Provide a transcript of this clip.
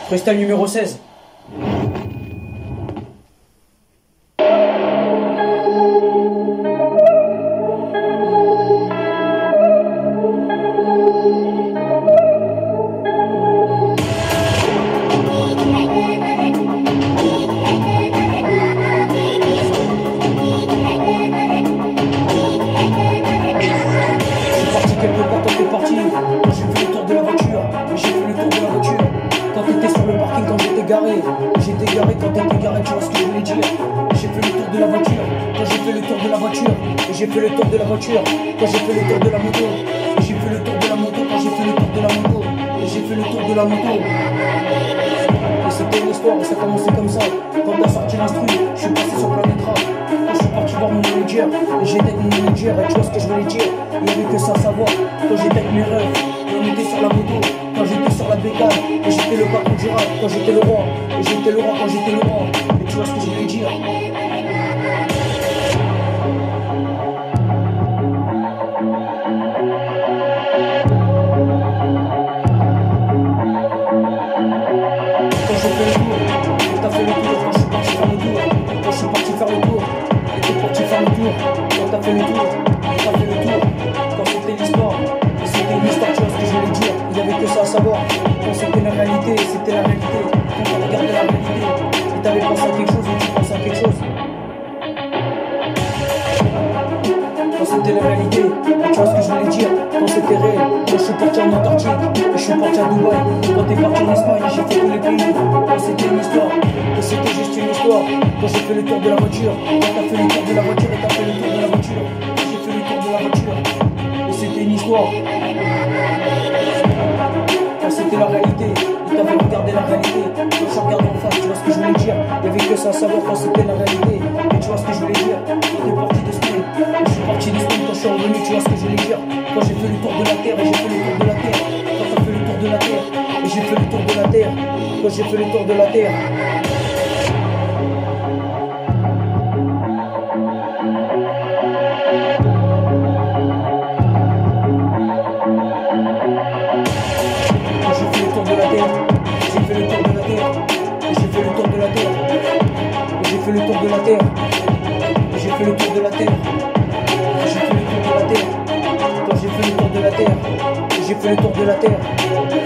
Freestyle numéro 16. J'étais garé quand t'étais garé, tu vois ce que je voulais dire. J'ai fait le tour de la voiture, quand j'ai fait le tour de la voiture. Et j'ai fait le tour de la voiture, quand j'ai fait le tour de la moto. Et j'ai fait le tour de la moto, quand j'ai fait le tour de la moto. Et j'ai fait le tour de la moto. Et c'était une histoire, et ça commençait comme ça. Quand t'as sorti l'instru, je suis passé sur Planète Rap. Quand je suis parti voir mon manager, et j'étais avec mon manager, et tu vois ce que je voulais dire. Il n'y avait que ça à savoir, quand j'étais avec mes rêves. Et on était sur la moto, quand j'étais sur la bécane. Et j'étais le patron du rap, quand j'étais le roi. Et j'étais le roi quand j'étais le roi. Et tu vois ce que je voulais dire. Quand j'ai fait le tour, et t'as fait le tour, quand je suis parti faire le tour. Quand je suis parti faire le tour, et t'es parti faire le tour. Quand t'as fait le tour, et t'as fait le tour. Quand c'était l'histoire, et c'était une histoire, tu vois ce que je voulais dire. Il n'y avait que ça à savoir. Quand c'était la réalité, c'était la réalité. Quand on regardait la réalité, et t'avais pensé à quelque chose, ou tu pensais à quelque chose. Quand c'était la réalité, et tu vois ce que je voulais dire. Quand c'était réel, quand je suis parti en Antarctique, et je suis parti à Dubaï. Quand t'es parti en Espagne, j'ai fait tous les pays. Quand c'était une histoire, et c'était juste une histoire. Quand j'ai fait le tour de la voiture, quand t'as fait le tour de la voiture, et t'as fait le tour de la voiture. Quand j'ai fait le tour de la voiture, et c'était une histoire. Quand c'était la réalité, et t'avais regardé la réalité. Quand je regarde en face, tu vois ce que je voulais dire. Il y avait que ça à savoir quand c'était la réalité. Et tu vois ce que je voulais dire. Quand t'es parti de Spain, je suis parti de Spain. Quand je suis revenu, tu vois ce que je voulais dire. Quand j'ai fait le tour de la terre, et j'ai fait le tour de la terre. Quand t'as fait le tour de la terre, et j'ai fait le tour de la terre. Quand j'ai fait le tour de la terre. J'ai fait le tour de la terre, et j'ai fait le tour de la terre, et j'ai fait le tour de la terre, quand j'ai fait le tour de la terre, et j'ai fait le tour de la terre.